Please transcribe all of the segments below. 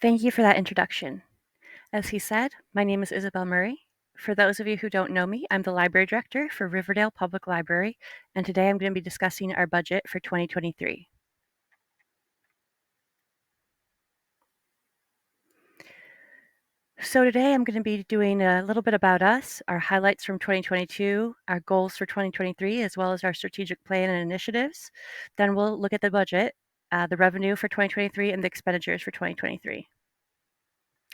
Thank you for that introduction. As he said, my name is Isabelle Murray. For those of you who don't know me, I'm the Library Director for Riverdale Public Library, and today I'm going to be discussing our budget for 2023. So today I'm going to be doing a little bit about us, our highlights from 2022, our goals for 2023, as well as our strategic plan and initiatives. Then we'll look at the budget, the revenue for 2023, and the expenditures for 2023.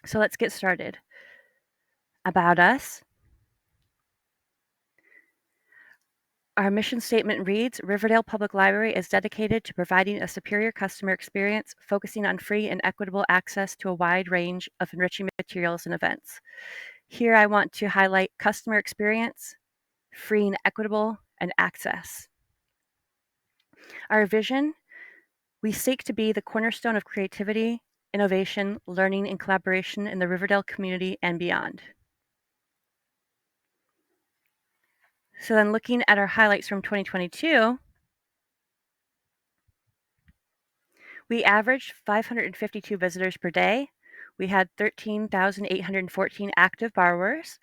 So let's get started. About us. Our mission statement reads, Riverdale Public Library is dedicated to providing a superior customer experience, focusing on free and equitable access to a wide range of enriching materials and events. Here I want to highlight customer experience, free and equitable, and access. Our vision, we seek to be the cornerstone of creativity, innovation, learning, and collaboration in the Riverdale community and beyond. So then looking at our highlights from 2022, we averaged 552 visitors per day. We had 13,814 active borrowers.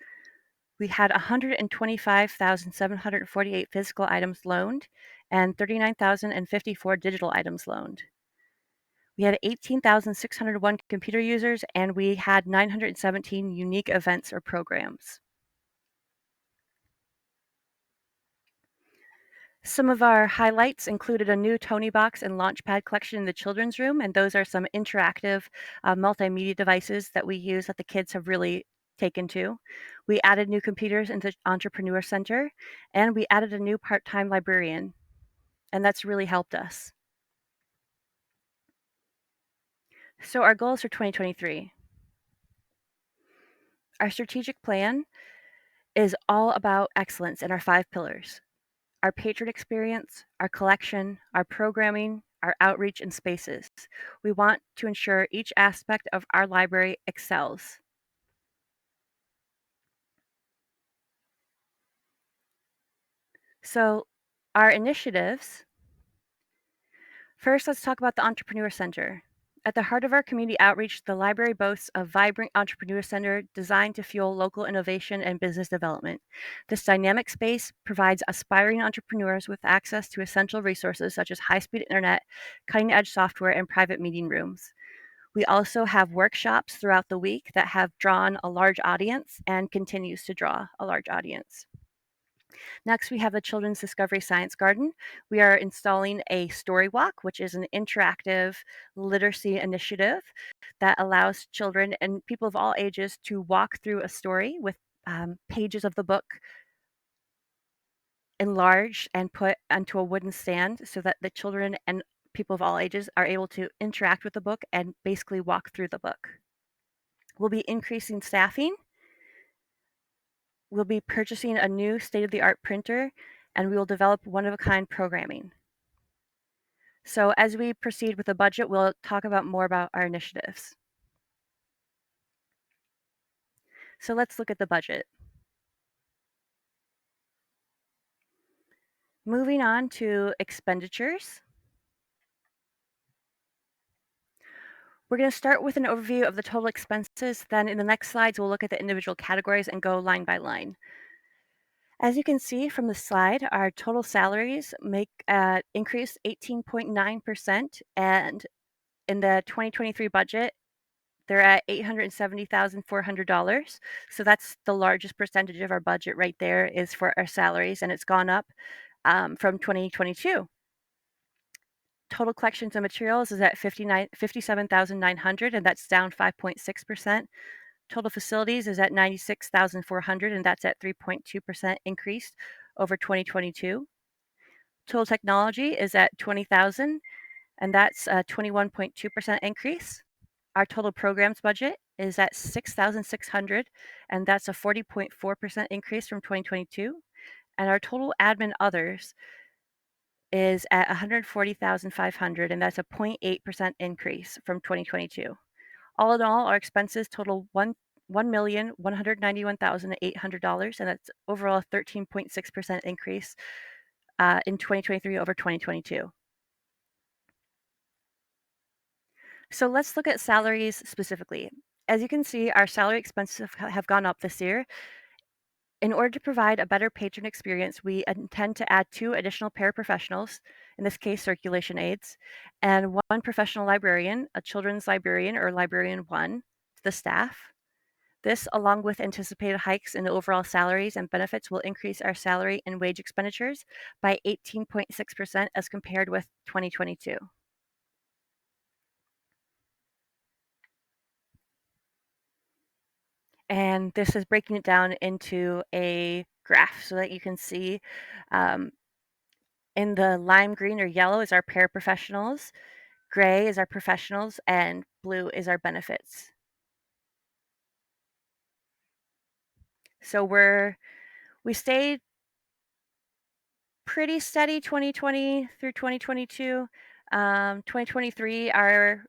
We had 125,748 physical items loaned and 39,054 digital items loaned. We had 18,601 computer users, and we had 917 unique events or programs. Some of our highlights included a new Tony Box and Launchpad collection in the children's room, and those are some interactive multimedia devices that we use that the kids have really taken to. We added new computers into Entrepreneur Center, and we added a new part-time librarian, and that's really helped us. So our goals for 2023. Our strategic plan is all about excellence in our 5 pillars. Our patron experience, our collection, our programming, our outreach, and spaces. We want to ensure each aspect of our library excels. So our initiatives, first let's talk about the Entrepreneur Center. At the heart of our community outreach, the library boasts a vibrant entrepreneur center designed to fuel local innovation and business development. This dynamic space provides aspiring entrepreneurs with access to essential resources such as high-speed internet, cutting-edge software, and private meeting rooms. We also have workshops throughout the week that have drawn a large audience and continues to draw a large audience. Next, we have the Children's Discovery Science Garden. We are installing a story walk, which is an interactive literacy initiative that allows children and people of all ages to walk through a story with pages of the book enlarged and put onto a wooden stand so that the children and people of all ages are able to interact with the book and basically walk through the book. We'll be increasing staffing. We'll be purchasing a new state-of-the-art printer, and we will develop one-of-a-kind programming. So as we proceed with the budget, we'll talk about more about our initiatives. So let's look at the budget. Moving on to expenditures. We're going to start with an overview of the total expenses. Then in the next slides, we'll look at the individual categories and go line by line. As you can see from the slide, our total salaries increased 18.9%, and in the 2023 budget, they're at $870,400. So that's the largest percentage of our budget right there is for our salaries, and it's gone up from 2022. Total collections and materials is at 57,900, and that's down 5.6%. Total facilities is at 96,400, and that's at 3.2% increase over 2022. Total technology is at 20,000, and that's a 21.2% increase. Our total programs budget is at 6,600, and that's a 40.4% increase from 2022. And our total admin others is at 140,500, and that's a 0.8% increase from 2022. All in all, our expenses total $1,191,800, and that's overall a 13.6% increase in 2023 over 2022. So let's look at salaries specifically. As you can see, our salary expenses have gone up this year. In order to provide a better patron experience, we intend to add 2 additional paraprofessionals, in this case circulation aides, and 1 professional librarian, a children's librarian or librarian 1, to the staff. This, along with anticipated hikes in overall salaries and benefits, will increase our salary and wage expenditures by 18.6% as compared with 2022. And this is breaking it down into a graph so that you can see um, in the lime green or yellow is our paraprofessionals, gray is our professionals, and blue is our benefits. So we stayed pretty steady 2020 through 2022. 2023, our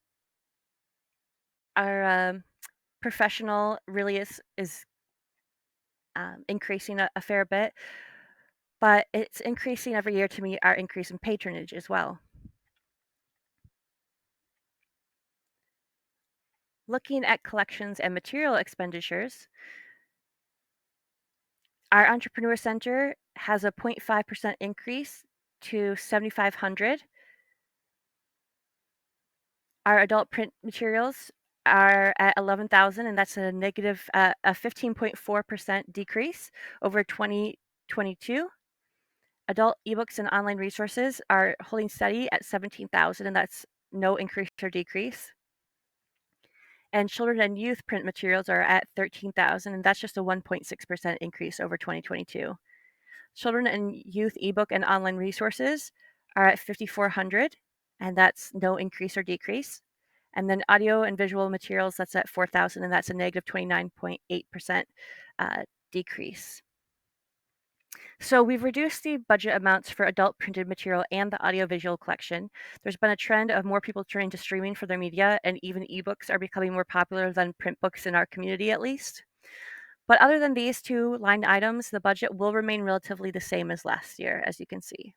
professional really is increasing a fair bit, but it's increasing every year to meet our increase in patronage as well. Looking at collections and material expenditures, our Entrepreneur Center has a 0.5% increase to 7,500. Our adult print materials are at 11,000, and that's a 15.4% decrease over 2022. Adult ebooks and online resources are holding steady at 17,000, and that's no increase or decrease. And children and youth print materials are at 13,000, and that's just a 1.6% increase over 2022. Children and youth ebook and online resources are at 5,400, and that's no increase or decrease. And then audio and visual materials, that's at 4,000, and that's a negative 29.8% decrease. So we've reduced the budget amounts for adult printed material and the audiovisual collection. There's been a trend of more people turning to streaming for their media, and even ebooks are becoming more popular than print books in our community, at least. But other than these 2 line items, the budget will remain relatively the same as last year, as you can see.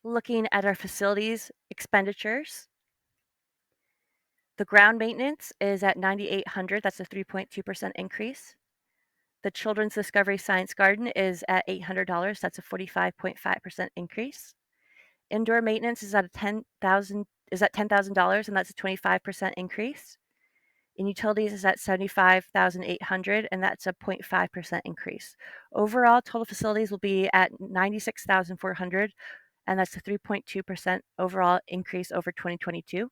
Looking at our facilities expenditures, the ground maintenance is at 9,800. That's a 3.2% increase. The Children's Discovery Science Garden is at $800. That's a 45.5% increase. Indoor maintenance is at $10,000, and that's a 25% increase. And utilities is at 75,800, and that's a 0.5% increase. Overall, total facilities will be at 96,400, and that's a 3.2% overall increase over 2022.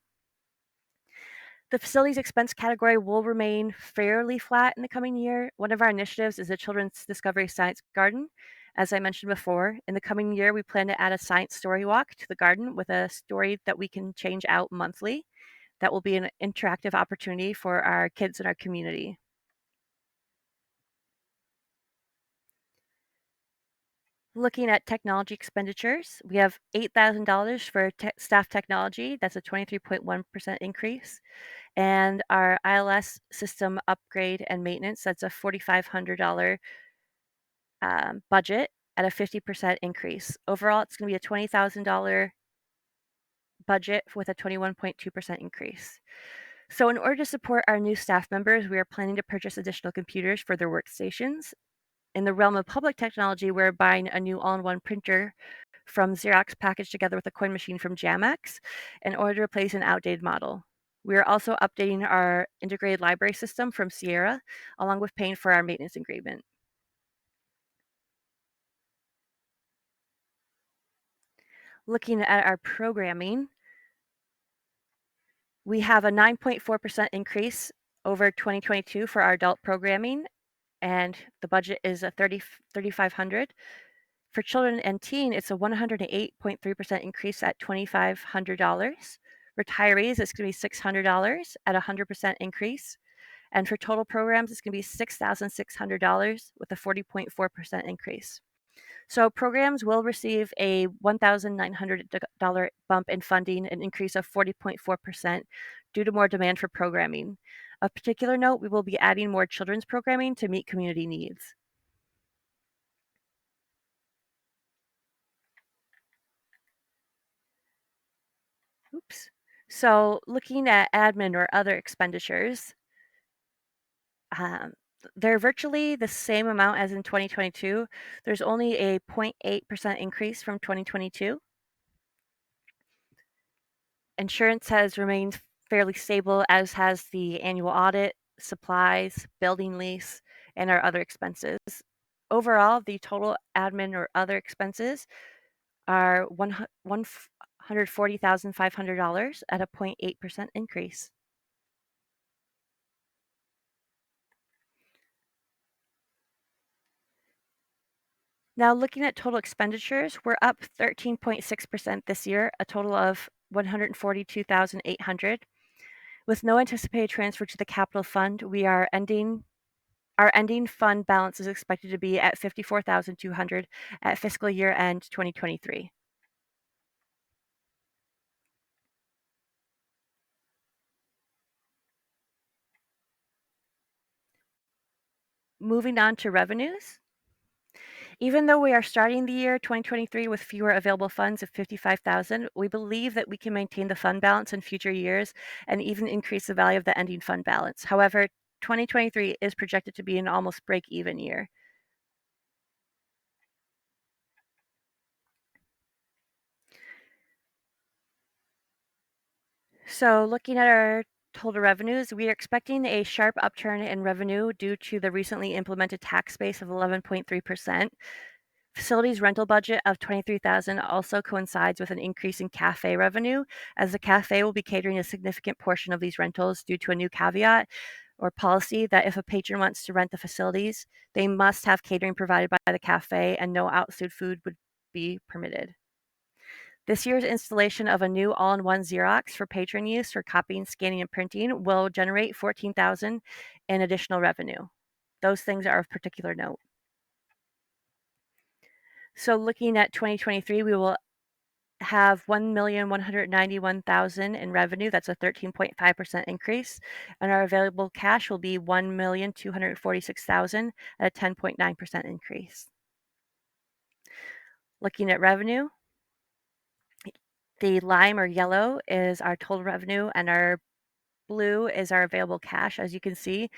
The facilities expense category will remain fairly flat in the coming year. One of our initiatives is the Children's Discovery Science Garden. As I mentioned before, in the coming year, we plan to add a science story walk to the garden with a story that we can change out monthly. That will be an interactive opportunity for our kids in our community. Looking at technology expenditures, we have $8,000 for staff technology. That's a 23.1% increase. And our ILS system upgrade and maintenance, that's a $4,500 budget at a 50% increase. Overall, it's going to be a $20,000 budget with a 21.2% increase. So in order to support our new staff members, we are planning to purchase additional computers for their workstations. In the realm of public technology, we're buying a new all-in-one printer from Xerox packaged together with a coin machine from Jamex in order to replace an outdated model. We are also updating our integrated library system from Sierra, along with paying for our maintenance agreement. Looking at our programming, we have a 9.4% increase over 2022 for our adult programming, and the budget is a 3,500. For children and teen, it's a 108.3% increase at $2,500. Retirees, it's going to be $600 at a 100% increase. And for total programs, it's going to be $6,600 with a 40.4% increase. So programs will receive a $1,900 bump in funding, an increase of 40.4% due to more demand for programming. Of particular note, we will be adding more children's programming to meet community needs. Oops. So looking at admin or other expenditures, um, they're virtually the same amount as in 2022. There's only a 0.8% increase from 2022. Insurance has remained fairly stable, as has the annual audit, supplies, building lease, and our other expenses. Overall, the total admin or other expenses are $140,500 at a 0.8% increase. Now, looking at total expenditures, we're up 13.6% this year, a total of 142,800. With no anticipated transfer to the capital fund, our ending fund balance is expected to be at 54,200 at fiscal year end 2023. Moving on to revenues. Even though we are starting the year 2023 with fewer available funds of 55,000, we believe that we can maintain the fund balance in future years and even increase the value of the ending fund balance. However, 2023 is projected to be an almost break-even year. So looking at our total revenues, we are expecting a sharp upturn in revenue due to the recently implemented tax base of 11.3%. Facilities rental budget of 23,000 also coincides with an increase in cafe revenue, as the cafe will be catering a significant portion of these rentals due to a new caveat or policy that if a patron wants to rent the facilities, they must have catering provided by the cafe and no outside food would be permitted. This year's installation of a new all-in-one Xerox for patron use for copying, scanning, and printing will generate 14,000 in additional revenue. Those things are of particular note. So looking at 2023, we will have 1,191,000 in revenue. That's a 13.5% increase. And our available cash will be 1,246,000 at a 10.9% increase. Looking at revenue, the lime or yellow is our total revenue and our blue is our available cash. As you can see,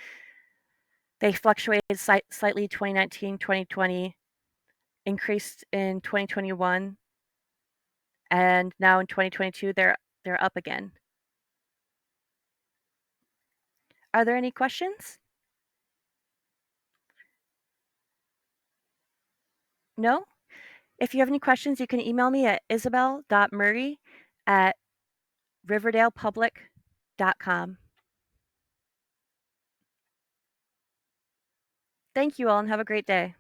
they fluctuated slightly 2019, 2020, increased in 2021, and now in 2022 they're up again. Are there any questions? No? If you have any questions, you can email me at isabel.murray@riverdalepublic.com. Thank you all and have a great day.